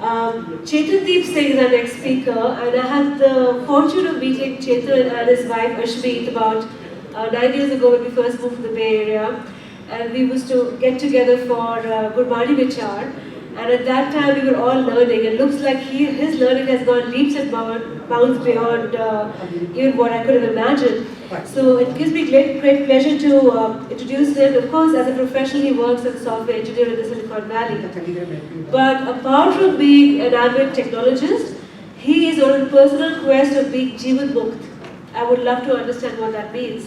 Chetandeep Singh is our next speaker, and I had the fortune of meeting Chetan and his wife Ashmeet about 9 years ago when we first moved to the Bay Area, and we used to get together for Gurbani Vichar. And at that time, we were all learning. It looks like his learning has gone leaps and bounds beyond even what I could have imagined. So it gives me great pleasure to introduce him. Of course, as a professional, he works as a software engineer in the Silicon Valley. But apart from being an avid technologist, he is on a personal quest of being Jeevan Mukt. I would love to understand what that means.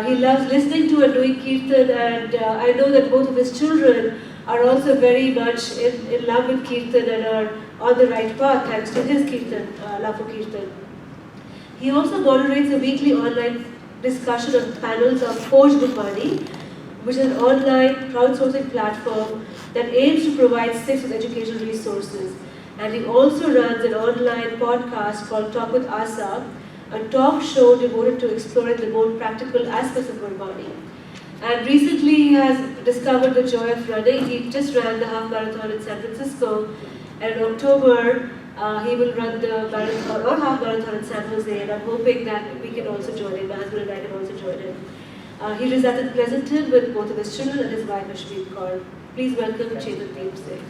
He loves listening to and doing Kirtan, and I know that both of his children are also very much in love with Kirtan and are on the right path thanks to his Kirtan, love for Kirtan. He also moderates a weekly online discussion on panels of Forge Gurbani, which is an online crowdsourcing platform that aims to provide Sikhs with educational resources. And he also runs an online podcast called Talk with Asa, a talk show devoted to exploring the more practical aspects of Gurbani. And recently he has discovered the joy of running. He just ran the half marathon in San Francisco, and in October he will run the marathon or half marathon in San Jose, and I'm hoping that we can also join him. My husband and I can also join him. He resides in Pleasanton with both of his children and his wife Ashmeet Kaur. Please welcome Chetandeep Singh.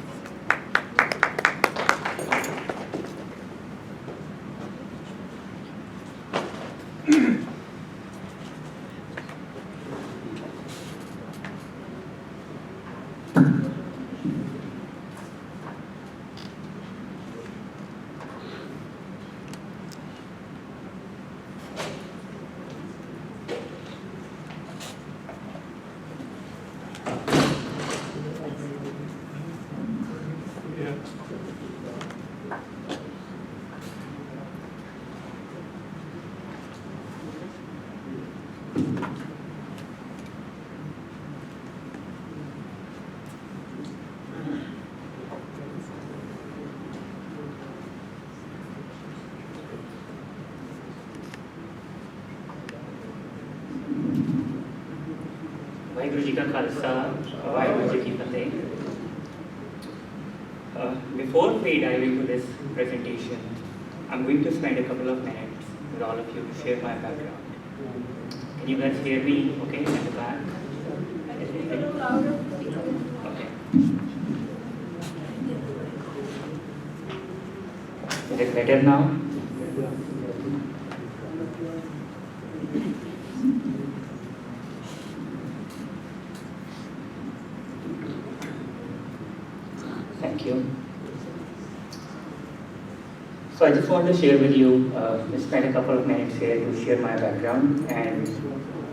Before we dive into this presentation, I'm going to spend a couple of minutes with all of you to share my background. Can you guys hear me okay at the back? Okay. Is it better now? Thank you. So I just want to share with you, spend a couple of minutes here to share my background and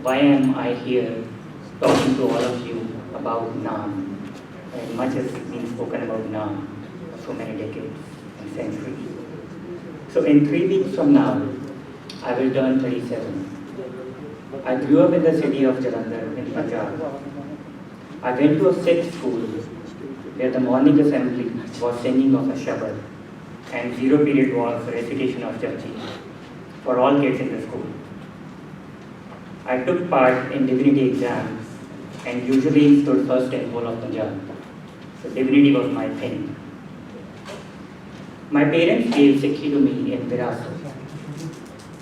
why am I here talking to all of you about Naam. And much has been spoken about Naam for so many decades and centuries. So in 3 weeks from now, I will turn 37. I grew up in the city of Jalandhar in Punjab. I went to a Sikh school where the morning assembly was singing of a Shabad and 0 period was recitation of Japji for all kids in the school. I took part in divinity exams and usually stood first in whole of Punjab. So divinity was my thing. My parents gave Sikhi to me in Virasat.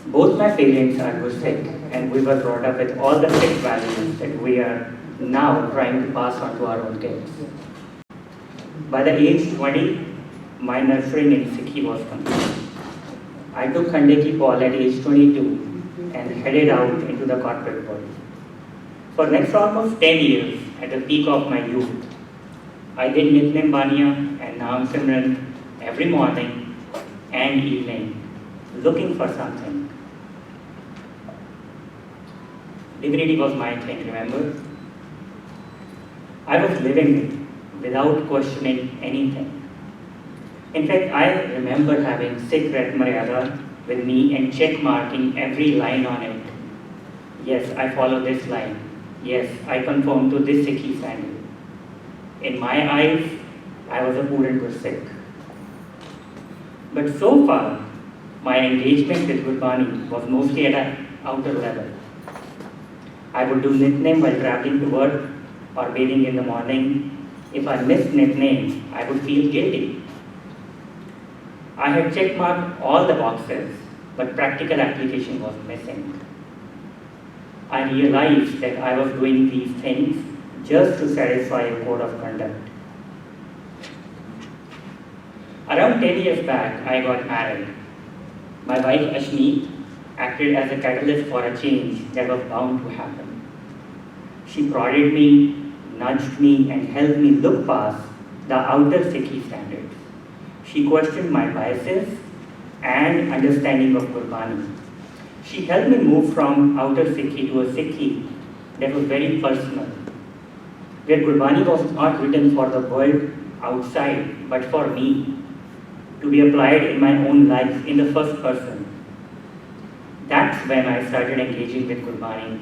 Both my parents are Sikh and we were brought up with all the Sikh values that we are now trying to pass on to our own kids. By the age 20, my nurturing in Sikhi was complete. I took Khande Ki Paul at age 22 and headed out into the corporate world. For next almost 10 years, at the peak of my youth, I did Nitnem Baniya and Naam Simran every morning and evening, looking for something. Divinity was my thing, remember? I was living it without questioning anything. In fact, I remember having Sikh Ret Maryada with me and check marking every line on it. Yes, I follow this line. Yes, I conform to this Sikhi standard. In my eyes, I was a Puran Sikh. But so far, my engagement with Gurbani was mostly at an outer level. I would do Nitnem while traveling to work or bathing in the morning. If I missed Nitnem, I would feel guilty. I had checkmarked all the boxes, but practical application was missing. I realized that I was doing these things just to satisfy a code of conduct. Around 10 years back, I got married. My wife Ashmi acted as a catalyst for a change that was bound to happen. She prodded me, nudged me, and helped me look past the outer Sikhi standards. She questioned my biases and understanding of Gurbani. She helped me move from outer Sikhi to a Sikhi that was very personal, where Gurbani was not written for the world outside, but for me, to be applied in my own life in the first person. That's when I started engaging with Gurbani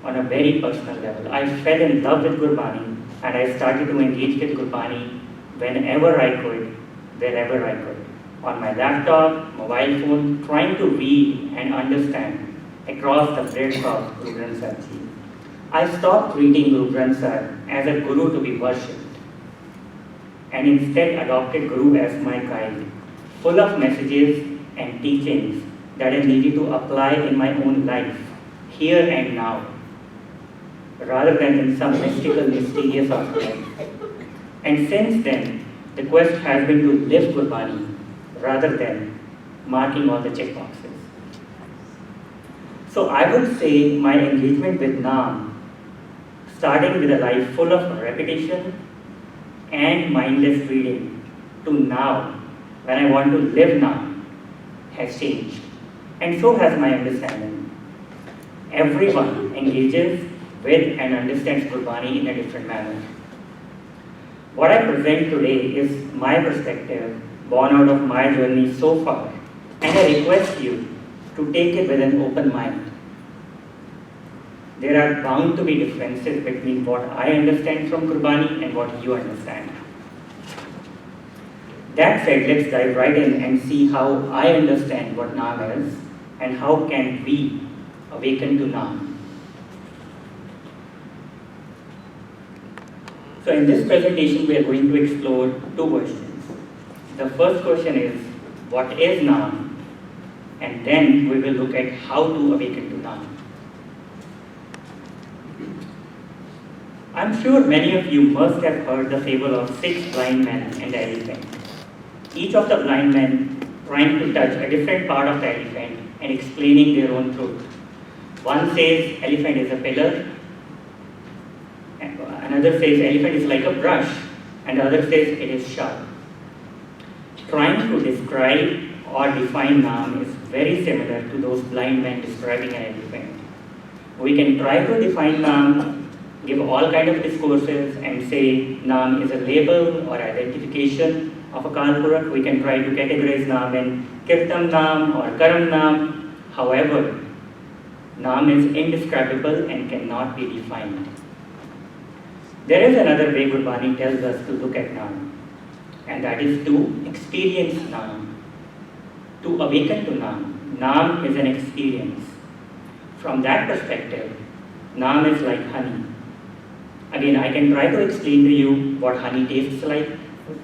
on a very personal level. I fell in love with Gurbani and I started to engage with Gurbani whenever I could, wherever I could. On my laptop, mobile phone, trying to read and understand across the breadth of Guru Granth Sahib Ji. I stopped treating Guru Granth Sahib as a guru to be worshipped and instead adopted Guru as my guide, full of messages and teachings that I needed to apply in my own life, here and now, rather than in some mystical, mysterious afterlife. And since then, the quest has been to live Gurbani rather than marking all the checkboxes. So I would say my engagement with Naam, starting with a life full of repetition and mindless reading, to now, when I want to live Naam, has changed. And so has my understanding. Everyone engages with and understands Gurbani in a different manner. What I present today is my perspective, born out of my journey so far, and I request you to take it with an open mind. There are bound to be differences between what I understand from Gurbani and what you understand. That said, let's dive right in and see how I understand what Naam is and how can we awaken to Naam. So in this presentation, we are going to explore two questions. The first question is, what is Naam? And then we will look at how to awaken to Naam. I'm sure many of you must have heard the fable of 6 blind men and the elephant. Each of the blind men trying to touch a different part of the elephant and explaining their own truth. One says elephant is a pillar, another says elephant is like a brush, and the other says it is sharp. Trying to describe or define Naam is very similar to those blind men describing an elephant. We can try to define Naam, give all kind of discourses and say Naam is a label or identification of a Kal Purakh. We can try to categorize Naam in Kirtan Naam or Karam Naam. However, Naam is indescribable and cannot be defined. There is another way Gurbani tells us to look at Naam, and that is to experience Naam, to awaken to Naam. Naam is an experience. From that perspective, Naam is like honey. Again, I can try to explain to you what honey tastes like,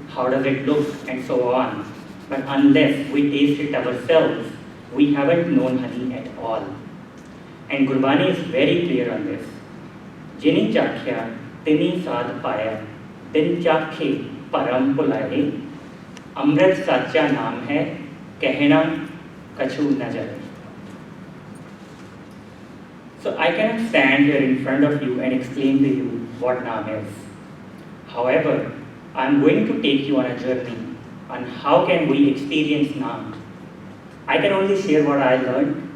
how does it look, and so on. But unless we taste it ourselves, we haven't known honey at all. And Gurbani is very clear on this. Jini chakhya, tini saad paya, tin chakhe param pulaye, amrit sacha naam hai, कहना कछु न जाए. So I cannot stand here in front of you and explain to you what Naam is. However, I am going to take you on a journey on how can we experience Naam. I can only share what I learned,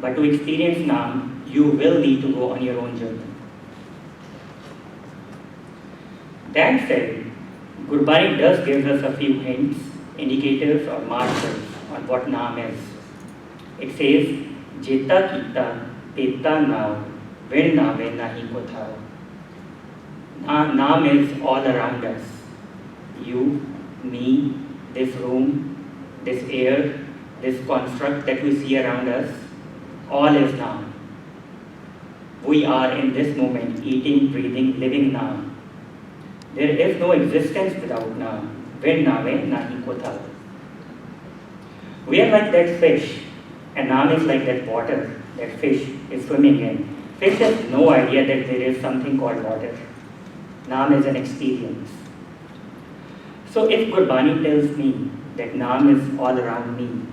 but to experience Naam, you will need to go on your own journey. That said, Gurbani does give us a few hints, indicators or markers on what Naam is. It says, Jeta kita, teta now, vin nave nahi kothao. Naam is all around us. You, me, this room, this air, this construct that we see around us, all is Naam. We are in this moment eating, breathing, living Naam. There is no existence without Naam. Vin nave nahi kothao. We are like that fish, and Naam is like that water that fish is swimming in. Fish has no idea that there is something called water. Naam is an experience. So if Gurbani tells me that Naam is all around me,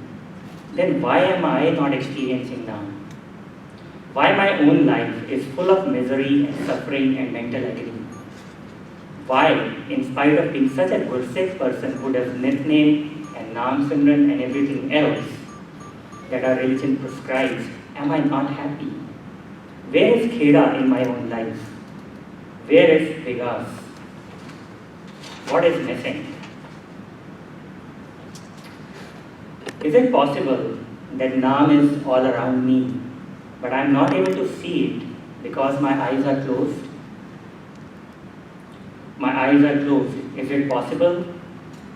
then why am I not experiencing Naam? Why my own life is full of misery and suffering and mental agony? Why, in spite of being such a Gursikh person who does Nitnem and Naam Simran and everything else that our religion prescribes, am I not happy? Where is Kheda in my own life? Where is Vigas? What is missing? Is it possible that Naam is all around me, but I am not able to see it because my eyes are closed? My eyes are closed. Is it possible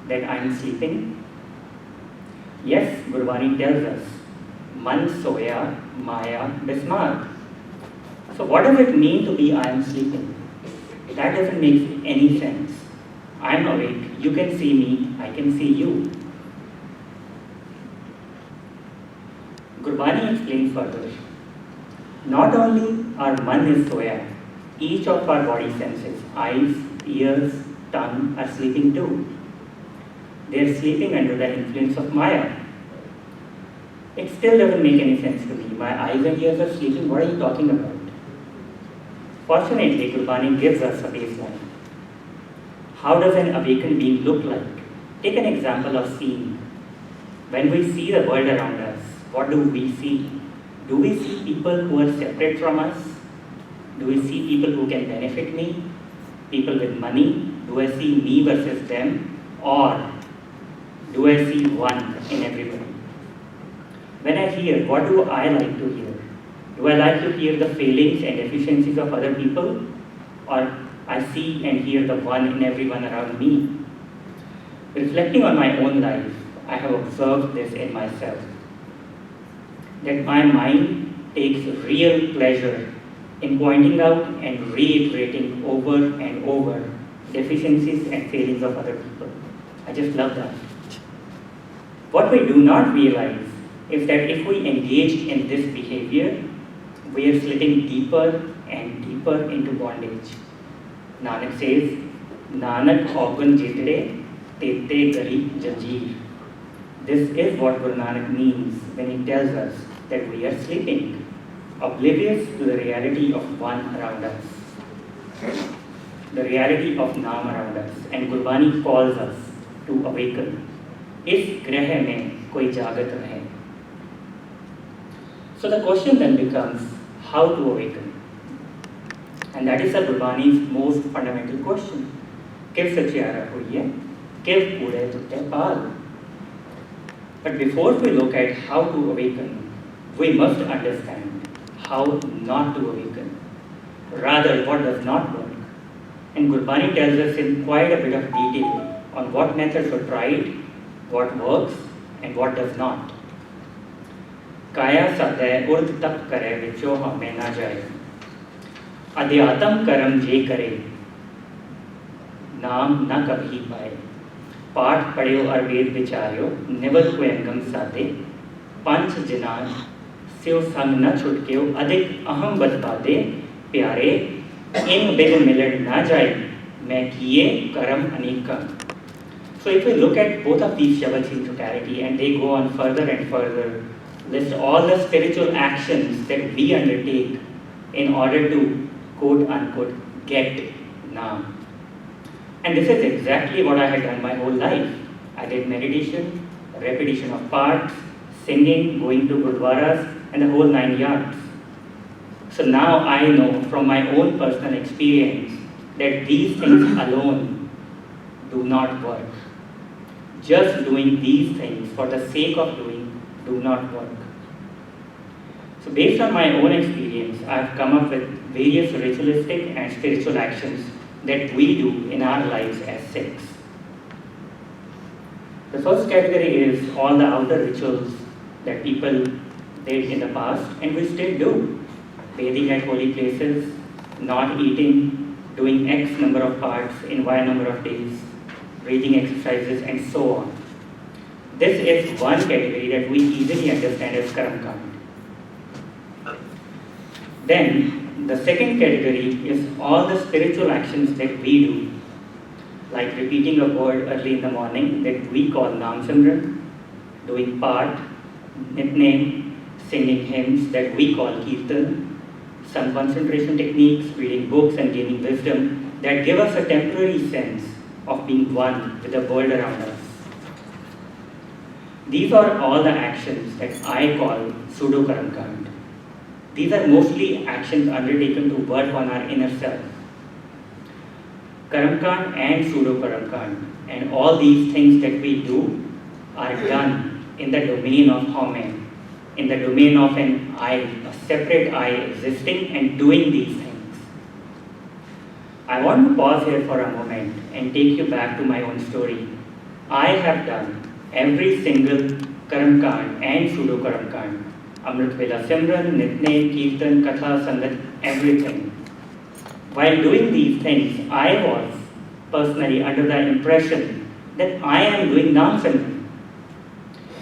that I am sleeping? Yes, Gurbani tells us, Man soya, Maya bismar. So what does it mean to be I am sleeping? That doesn't make any sense. I am awake, you can see me, I can see you. Gurbani explains further. Not only our man is soya, each of our body senses, eyes, ears, tongue are sleeping too. They are sleeping under the influence of Maya. It still doesn't make any sense to me. My eyes and ears are sleeping, what are you talking about? Fortunately, Gurbani gives us a baseline. How does an awakened being look like? Take an example of seeing. When we see the world around us, what do we see? Do we see people who are separate from us? Do we see people who can benefit me? People with money? Do I see me versus them? Or do I see one in everybody? When I hear, what do I like to hear? Do I like to hear the failings and deficiencies of other people? Or I see and hear the one in everyone around me? Reflecting on my own life, I have observed this in myself. That my mind takes real pleasure in pointing out and reiterating over and over deficiencies and failings of other people. I just love that. What we do not realize is that if we engage in this behavior, we are slipping deeper and deeper into bondage. Nanak says, Nanak ogun jitde, tete gari janjeer. This is what Guru Nanak means when he tells us that we are sleeping, oblivious to the reality of one around us, the reality of Naam around us. And Gurbani calls us to awaken. Is greh mein koi jagat rahe. So the question then becomes, how to awaken? And that is the Gurbani's most fundamental question. Kiv sachiara hoiye, kiv pure tutte paal. But before we look at how to awaken, we must understand how not to awaken. Rather, what does not work. And Gurbani tells us in quite a bit of detail on what methods were tried, what works, and what does not. Kaya sadhay urd tap kare vicho hame na jaye. Adhyatam karam je kare, naam na kabhi paye. पाठ पढ़ियो और वेद विचार्यो निवल कुयंगम साते पंच जिनान स्यो संग न छुटक्यो अधिक अहम बत बाते प्यारे इन बिन मिलन ना जाए मैं किए कर्म अनेकम. So if we look at both of these shabads in totality and they go on further and further, list all the spiritual actions that we undertake in order to quote unquote get Naam. And this is exactly what I had done my whole life. I did meditation, repetition of parts, singing, going to gurdwaras, and the whole 9 yards. So now I know from my own personal experience that these things alone do not work. Just doing these things for the sake of doing do not work. So based on my own experience, I have come up with various ritualistic and spiritual actions that we do in our lives as Sikhs. The first category is all the outer rituals that people did in the past and we still do. Bathing at holy places, not eating, doing X number of parts in Y number of days, breathing exercises and so on. This is one category that we easily understand as Karam Kand. Then, the second category is all the spiritual actions that we do, like repeating a word early in the morning that we call Naam Simran, doing part, Nitnem, singing hymns that we call Kirtan, some concentration techniques, reading books and gaining wisdom that give us a temporary sense of being one with the world around us. These are all the actions that I call pseudo Karam Kand. These are mostly actions undertaken to work on our inner self. Karam Kand and pseudo Karam Kand and all these things that we do are done in the domain of Home, in the domain of an I, a separate I existing and doing these things. I want to pause here for a moment and take you back to my own story. I have done every single Karam Kand and pseudo Karam Kand, Amrit Vela Simran, Nitnem, Kirtan, Katha, Sangat, everything. While doing these things, I was personally under the impression that I am doing Naam Simran.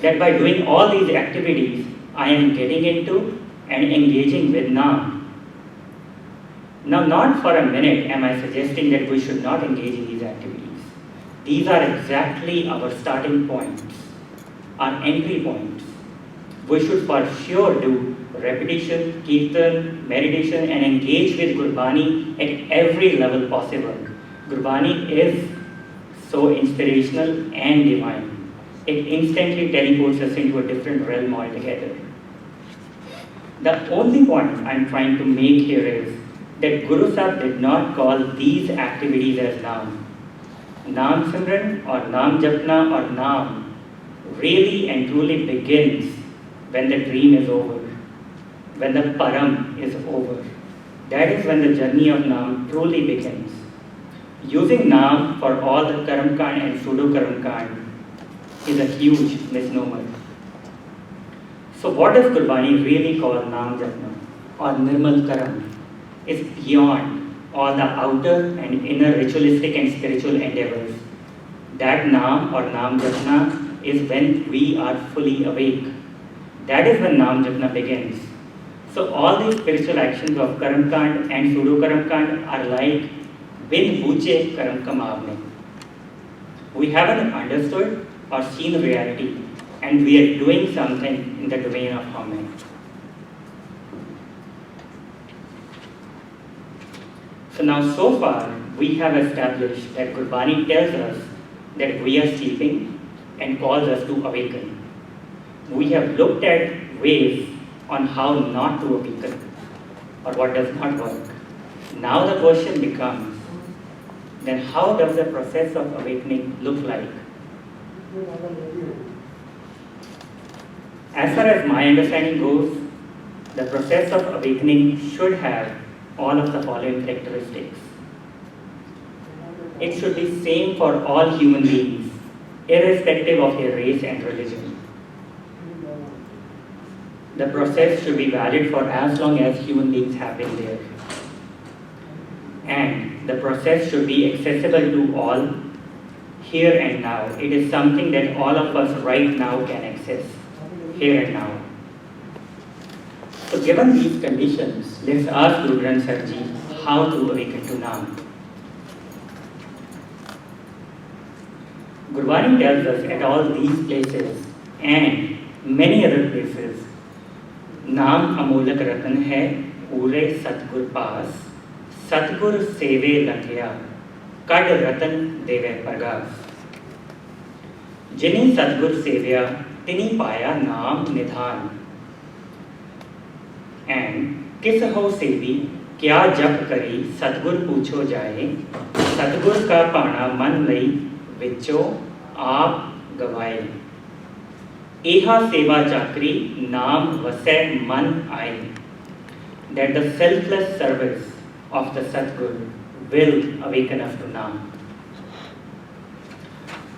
That by doing all these activities, I am getting into and engaging with Naam. Now, not for a minute am I suggesting that we should not engage in these activities. These are exactly our starting points, our entry points. We should for sure do repetition, kirtan, meditation, and engage with Gurbani at every level possible. Gurbani is so inspirational and divine. It instantly teleports us into a different realm altogether. The only point I'm trying to make here is that Guru Sahib did not call these activities as Naam. Naam Simran or Naam Japna or Naam really and truly begins when the dream is over, when the param is over. That is when the journey of Naam truly begins. Using Naam for all the Karam Kand and pseudo Karam Kand is a huge misnomer. So what does Gurbani really call Naam Japna or Nirmal Karam? Is beyond all the outer and inner ritualistic and spiritual endeavors. That Naam or Naam Japna is when we are fully awake. That is when Naam Japna begins. So all these spiritual actions of Karam Kand and pseudo Karam Kand are like bin buche karam kamavne. We haven't understood or seen reality, and we are doing something in the domain of Home. So now, so far, we have established that Gurbani tells us that we are sleeping and calls us to awaken. We have looked at ways on how not to awaken or what does not work. Now the question becomes, then how does the process of awakening look like? As far as my understanding goes, the process of awakening should have all of the following characteristics. It should be same for all human beings, irrespective of their race and religion. The process should be valid for as long as human beings have been there. And the process should be accessible to all, here and now. It is something that all of us right now can access, here and now. So given these conditions, let's ask Guru Granth Sahib Ji how to awaken to Naam. Gurbani tells us at all these places and many other places, Naam amolak ratan hai, pure Satgur paas, Satgur seve lathya, kad ratan deve pargas. Jini Satgur sevya, tini paya naam nidhan. And किस हो सेवी क्या जप करी सतगुर पूछो जाए सतगुर का पाना मन लई विचो आप गवाए एहा सेवा चाकरी नाम वसै मन आए. That the selfless service of the Satgur will awaken us to Naam.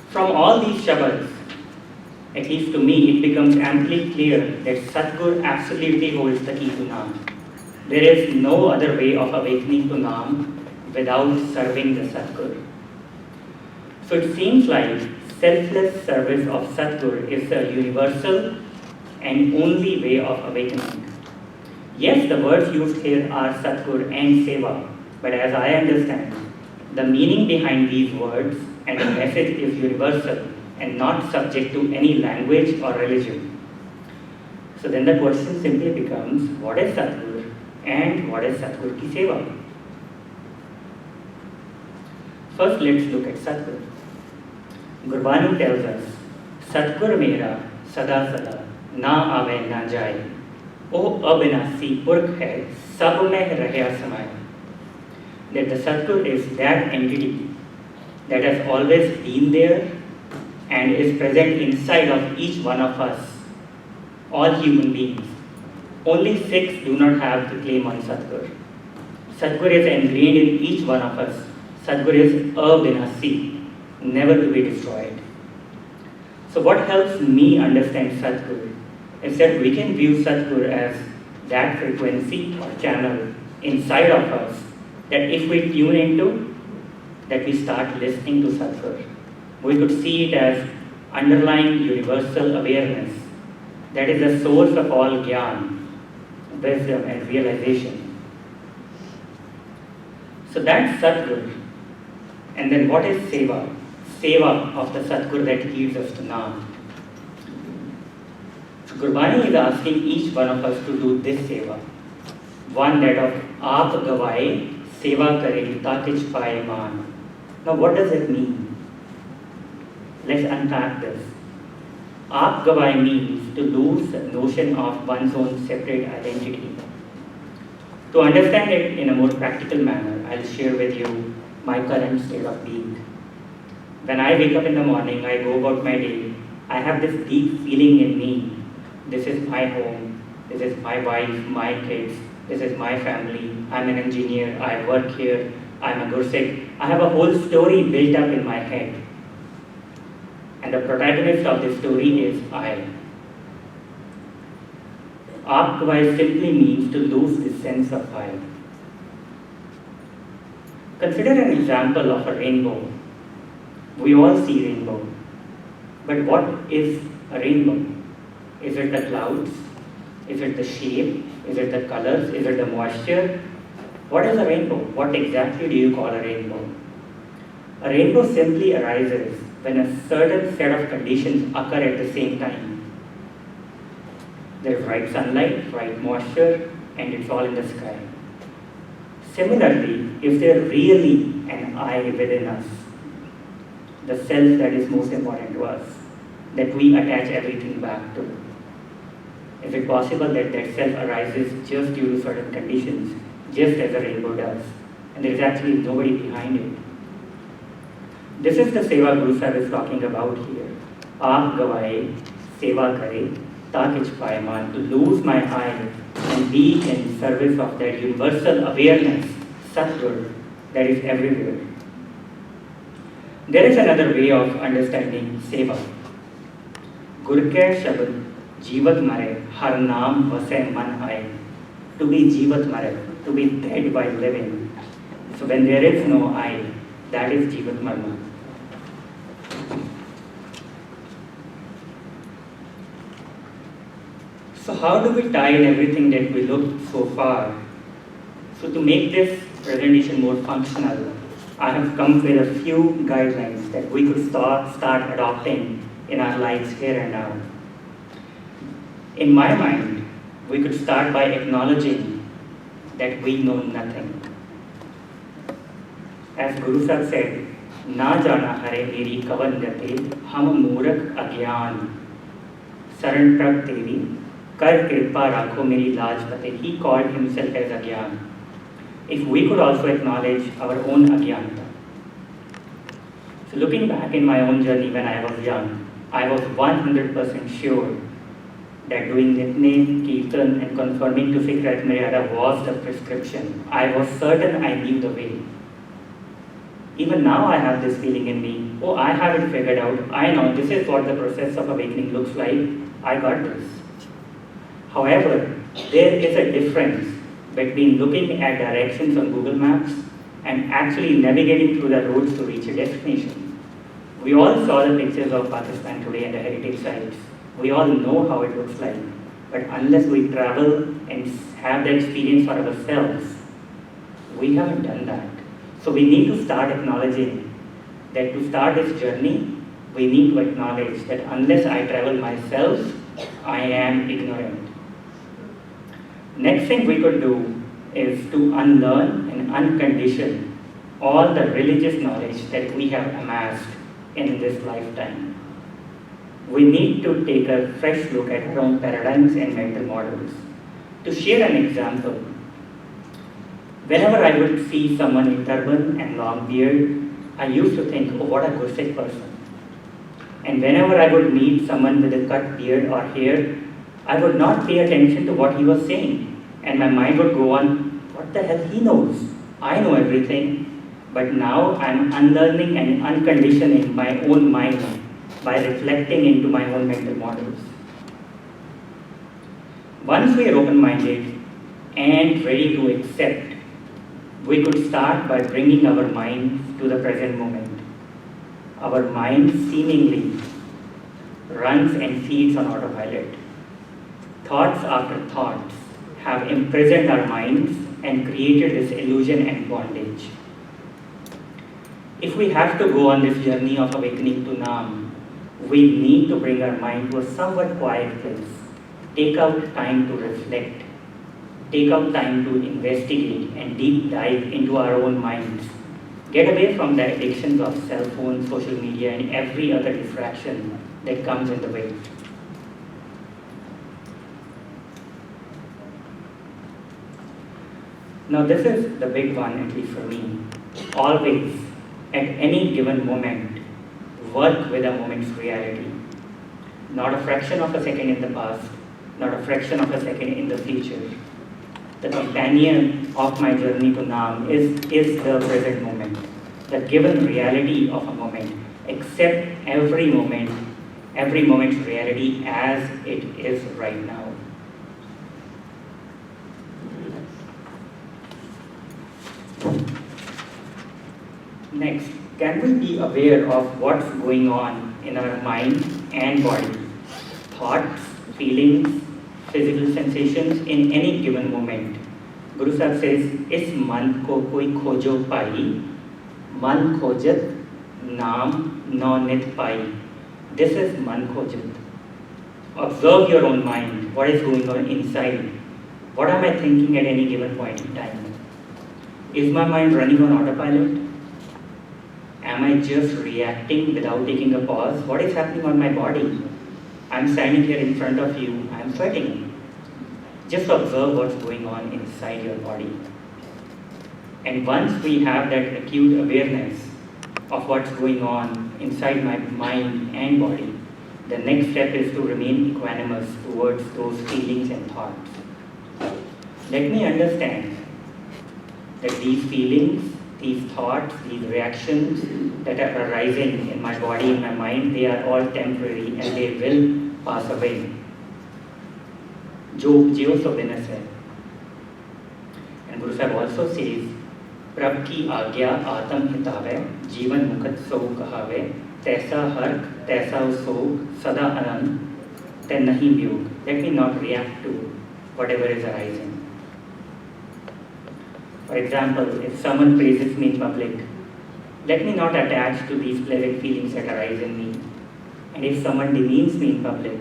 From all these shabads, at least to me, it becomes amply clear that Satgur absolutely holds the key to Naam. There is no other way of awakening to Naam without serving the Satgur. So it seems like selfless service of Satguru is the universal and only way of awakening. Yes, the words used here are Satgur and Seva, but as I understand, the meaning behind these words and the message is universal and not subject to any language or religion. So then the question simply becomes, what is Satgur and what is Satgur ki Seva? First, let's look at Satgur. Gurbani tells us, Satgur mera sada sada na ave na jaye. O abinasi purkh hai, sab mein rahya samaya. That the Satgur is that entity that has always been there and is present inside of each one of us, all human beings. Only six do not have the claim on Satgur. Satgur is ingrained in each one of us. Satgur is abinasi, never to be destroyed. So what helps me understand Satgur is that we can view Satgur as that frequency or channel inside of us that if we tune into, that we start listening to Satgur. We could see it as underlying universal awareness that is the source of all gyan, wisdom and realization. So that's Satgur. And then what is Seva? Seva of the Satgur that leads us to Naam. Gurbani is asking each one of us to do this Seva. One that of Aap Gavaye, Seva Kare, Takich Paye Man. Now what does it mean? Let's unpack this. Aap Gavaye means to lose the notion of one's own separate identity. To understand it in a more practical manner, I'll share with you my current state of being. When I wake up in the morning, I go about my day, I have this deep feeling in me. This is my home, this is my wife, my kids, this is my family, I'm an engineer, I work here, I'm a Gursikh. I have a whole story built up in my head. And the protagonist of this story is I. Aap Gavaye simply means to lose the sense of I. Consider an example of a rainbow. We all see rainbow. But what is a rainbow? Is it the clouds? Is it the shape? Is it the colors? Is it the moisture? What is a rainbow? What exactly do you call a rainbow? A rainbow simply arises when a certain set of conditions occur at the same time. There's right sunlight, right moisture, and it's all in the sky. Similarly, if there's really an I within us, the self that is most important to us, that we attach everything back to, is it possible that that self arises just due to certain conditions, just as a rainbow does, and there is actually nobody behind it? This is the Seva Guru Sahib is talking about here. Aap Gavaye, Seva Kare, Takich Paiman, to lose my I and be in service of that universal awareness, Satgur, that is everywhere. There is another way of understanding Seva. Gur ke shabad, Jivat Mare, Har Naam Vase Man Hai. To be Jivat Mare, to be dead by living. So when there is no I, that is Jivat Marma. So how do we tie in everything that we looked so far? So to make this presentation more functional, I have come with a few guidelines that we could start adopting in our lives here and now. In my mind, we could start by acknowledging that we know nothing. As Guru Sahib said, Na jana hare meri kavan gate, hum moorak agyan, saran prab tevi, kar kripa rakho meri laaj pate. He called himself as agyan. If we could also acknowledge our own agyanta. So looking back in my own journey when I was young, I was 100% sure that doing Nitne, Kirtan and conforming to Sikh Rite Maryada was the prescription. I was certain I knew the way. Even now I have this feeling in me, oh, I have it figured out. I know this is what the process of awakening looks like. I got this. However, there is a difference between looking at directions on Google Maps and actually navigating through the roads to reach a destination. We all saw the pictures of Pakistan today and the heritage sites. We all know how it looks like. But unless we travel and have the experience for ourselves, we haven't done that. So we need to start acknowledging that to start this journey, we need to acknowledge that unless I travel myself, I am ignorant. Next thing we could do is to unlearn and uncondition all the religious knowledge that we have amassed in this lifetime. We need to take a fresh look at our own paradigms and mental models. To share an example, whenever I would see someone in turban and long beard, I used to think, oh, what a Gursikh person. And whenever I would meet someone with a cut beard or hair, I would not pay attention to what he was saying. And my mind would go on, what the hell he knows? I know everything. But now I'm unlearning and unconditioning my own mind by reflecting into my own mental models. Once we are open-minded and ready to accept, we could start by bringing our minds to the present moment. Our mind seemingly runs and feeds on autopilot. Thoughts after thoughts have imprisoned our minds and created this illusion and bondage. If we have to go on this journey of awakening to Naam, we need to bring our mind to a somewhat quiet place. Take out time to reflect. Take out time to investigate and deep dive into our own minds. Get away from the addictions of cell phones, social media, and every other distraction that comes in the way. Now this is the big one, at least for me. Always, at any given moment, work with a moment's reality. Not a fraction of a second in the past, not a fraction of a second in the future. The companion of my journey to Naam is the present moment, the given reality of a moment. Accept every moment's reality as it is right now. Next, can we be aware of what's going on in our mind and body? Thoughts, feelings, physical sensations in any given moment. Guru Sahib says, "Is man ko koi khojo pai, man khojat, naam no nit pai." This is man khojat. Observe your own mind. What is going on inside? What am I thinking at any given point in time? Is my mind running on autopilot? Am I just reacting without taking a pause? What is happening on my body? I'm standing here in front of you, I'm sweating. Just observe what's going on inside your body. And once we have that acute awareness of what's going on inside my mind and body, the next step is to remain equanimous towards those feelings and thoughts. Let me understand that these feelings, these thoughts, these reactions that are arising in my body, in my mind, they are all temporary and they will pass away. जो उपजियो सो बिनस है. And Guru Sahib also says, प्रभ की आज्ञा आत्म हितावे, जीवन मुखत सो कहावे, तैसा हर्क, तैसा सोग, सदा आनंद, ते नहीं वियोग. Let me not react to whatever is arising. For example, if someone praises me in public, let me not attach to these pleasant feelings that arise in me. And if someone demeans me in public,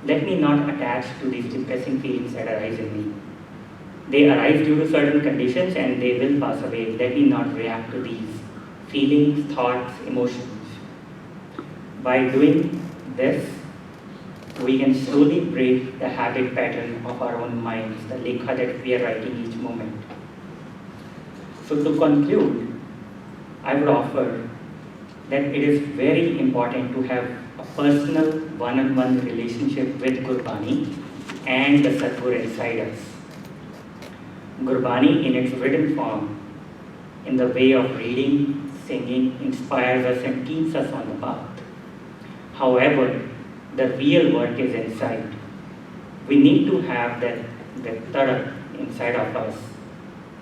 let me not attach to these depressing feelings that arise in me. They arise due to certain conditions and they will pass away. Let me not react to these feelings, thoughts, emotions. By doing this, we can slowly break the habit pattern of our own minds, the lekha that we are writing each moment. So to conclude, I would offer that it is very important to have a personal one-on-one relationship with Gurbani and the Sadguru inside us. Gurbani in its written form, in the way of reading, singing, inspires us and keeps us on the path. However, the real work is inside. We need to have that tarak inside of us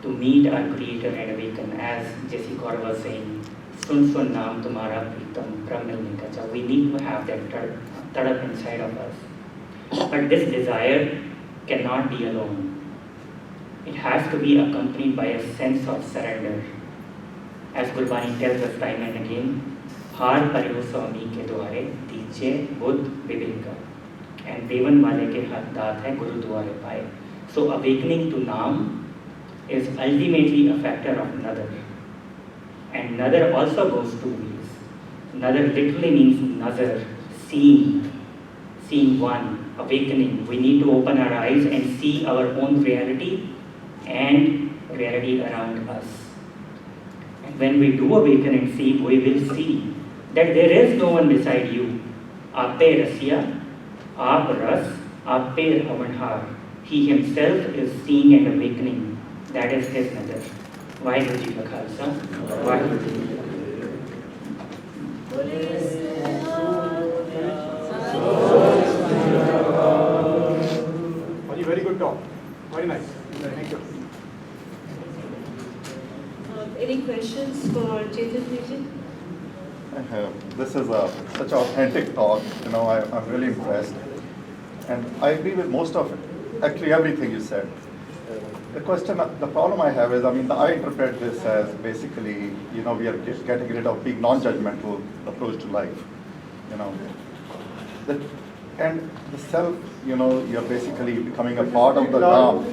to meet our Creator and awaken, as Jesse Kaur was saying. Sun sun naam tumhara pritam pram milne ka cha. We need to have that tadup inside of us. But this desire cannot be alone. It has to be accompanied by a sense of surrender. As Gurbani tells us time and again, Har Paryo Swami ke dware diche buddh viveka. And Devan wale ke hath daat hai Guru dware paaye. So awakening to Naam is ultimately a factor of Nadar. And Nadar also goes two ways. Nadar literally means nazar, seeing one, awakening. We need to open our eyes and see our own reality and reality around us. And when we do awaken and see, we will see that there is no one beside you. Ape Rasya, Aap Ras, Ape Ravanhar. He himself is seeing and awakening. That is his nazar. Vaheguru Ji Ka Khalsa, Vaheguru Ji Ki Fateh. Very good talk. Very nice. Thank you. Any questions for Chetandeep? This is such an authentic talk. I'm really impressed. And I agree with most of it. Actually, everything you said. The problem I have is, I interpret this as basically, we are just getting rid of being non-judgmental approach to life. And the self, you're basically becoming a part of the Naam.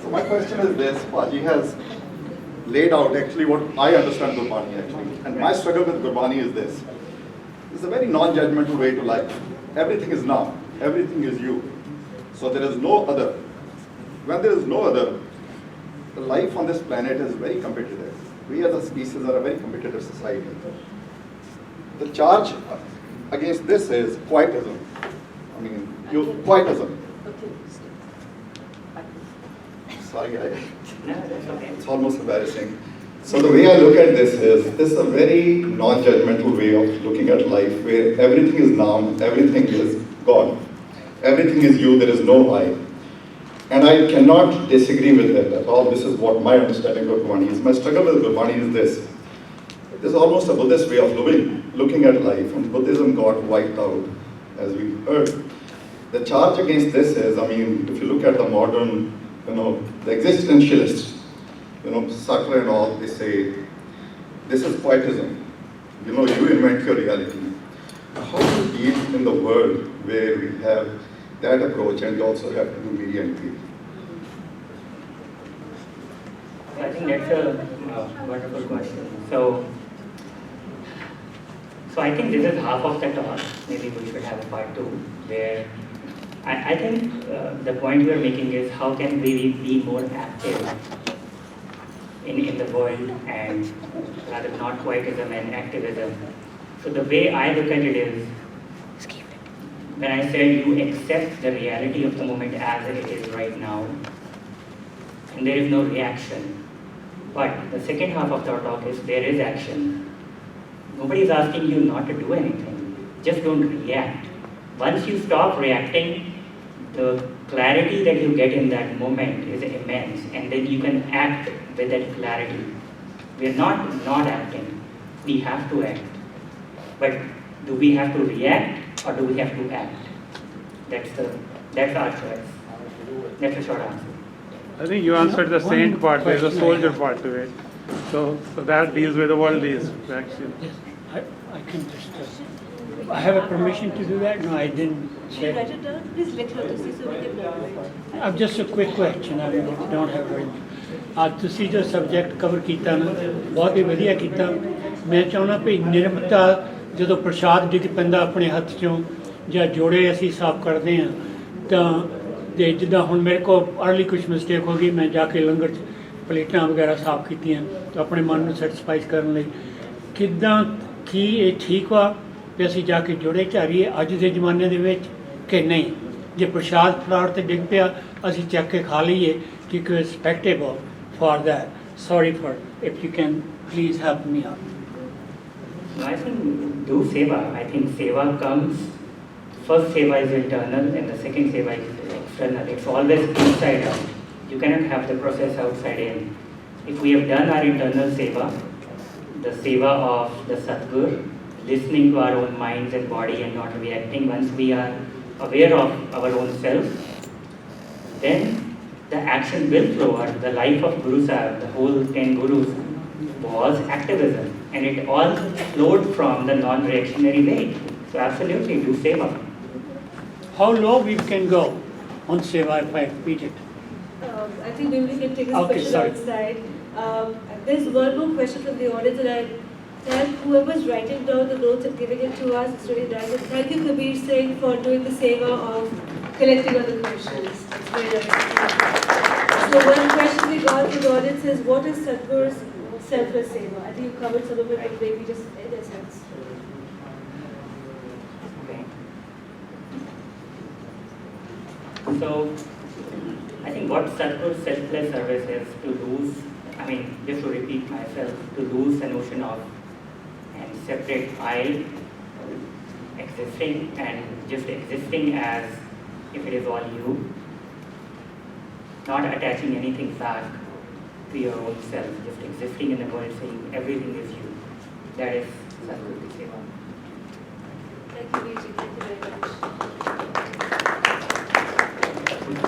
So my question is this: Paji has laid out actually what I understand Gurbani actually, and my struggle with Gurbani is this: it's a very non-judgmental way to life. Everything is Naam, everything is you. So there is no other. When there is no other, the life on this planet is very competitive. We as a species are a very competitive society. The charge against this is quietism. Quietism. Sorry, it's almost embarrassing. So the way I look at this is a very non-judgmental way of looking at life, where everything is Naam, everything is God. Everything is you, there is no I. And I cannot disagree with that at all. This is what my understanding of Gurbani is. My struggle with Gurbani is this. This is almost a Buddhist way of looking at life, and Buddhism got wiped out, as we heard. The charge against this is, if you look at the modern, the existentialists, Sartre and all, they say, this is quietism. You invent your reality. How do you deal in the world where we have that approach and we also have to do media and people? I think that's a wonderful question. So I think this is half of the talk. Maybe we should have a part two, where I think the point you are making is how can we be more active in the world, and rather not quietism and activism. So the way I look at it is, when I said you accept the reality of the moment as it is right now, and there is no reaction. But the second half of the talk is there is action. Nobody is asking you not to do anything. Just don't react. Once you stop reacting, the clarity that you get in that moment is immense, and then you can act with that clarity. We are not acting. We have to act. But do we have to react or do we have to act? That's our choice. That's a short answer. I think you answered the saint part. There's a soldier part to it. So that deals with the world is actually. Yes, I can just. I have a permission to do that? No, I didn't say. Write it down. Please let her to see so we can. Just a quick question. I don't have very much. ਤੁਸੀਂ ਜੋ subject cover ਕੀਤਾ ਨਾ ਬਹੁਤ ਹੀ ਵਧੀਆ ਕੀਤਾ। ਮੈਂ ਚਾਹੁੰਦਾ ਵੀ ਨਿਰਮਤਾ ਜਦੋਂ ਪ੍ਰਸ਼ਾਦ ਡਿੱਗ ਪੈਂਦਾ ਆਪਣੇ ਹੱਥ 'ਚੋਂ ਜਾਂ ਜੋੜੇ ਅਸੀਂ ਸਾਫ਼ ਕਰਦੇ ਹਾਂ ਤਾਂ ਤੇ ਜਿੱਦਾਂ ਹੁਣ ਮੇਰੇ ਕੋਲ ਅਰਲੀ ਕੁਝ ਮਿਸਟੇਕ ਹੋ ਗਈ, ਮੈਂ ਜਾ ਕੇ ਲੰਗਰ 'ਚ ਪਲੇਟਾਂ ਵਗੈਰਾ ਸਾਫ਼ ਕੀਤੀਆਂ ਤਾਂ ਆਪਣੇ ਮਨ ਨੂੰ ਸੈਟੀਸਫਾਈ ਕਰਨ ਲਈ ਕਿੱਦਾਂ ਕੀ ਇਹ ਠੀਕ ਵਾ ਵੀ ਅਸੀਂ ਜਾ ਕੇ ਜੋੜੇ ਝਾਰੀਏ ਅੱਜ ਦੇ ਜ਼ਮਾਨੇ ਦੇ ਵਿੱਚ ਕਿ ਨਹੀਂ? ਜੇ ਪ੍ਰਸ਼ਾਦ ਫਲਾਰ 'ਤੇ ਡਿੱਗ ਪਿਆ ਅਸੀਂ ਚੱਕ ਕੇ ਖਾ ਲਈਏ ਕਿ ਕੋਈ respectable for that. Sorry for, if you can please help me out. I think do seva. I think seva comes, first seva is internal and the second seva is external. It's always inside out. You cannot have the process outside in. if we have done our internal seva, the seva of the Satgur, listening to our own minds and body and not reacting, once we are aware of our own self, then the action will flow. Or the life of Guru Sahib, the whole 10 Gurus, was activism, and it all flowed from the non-reactionary way. So absolutely, do seva. How low we can go on seva if I repeat it? I think maybe we can take this Okay, question sorry. outside. There's one more question from the audience, and I thank whoever's writing down the notes and giving it to us. It's really nice. And thank you, Kabir Singh, for doing the seva of collecting all the questions. It's very nice. So one question we got from the audience is, what is Sadhguru's selfless seva? I think you covered some of it, but maybe just in a sense. Okay. So, I think what Sadhguru's selfless service is to lose, just to repeat myself, to lose the notion of and separate I existing and just existing as if it is all you, not attaching anything back to your own self, just existing in the world saying everything is you. That is Sadhguru Seva.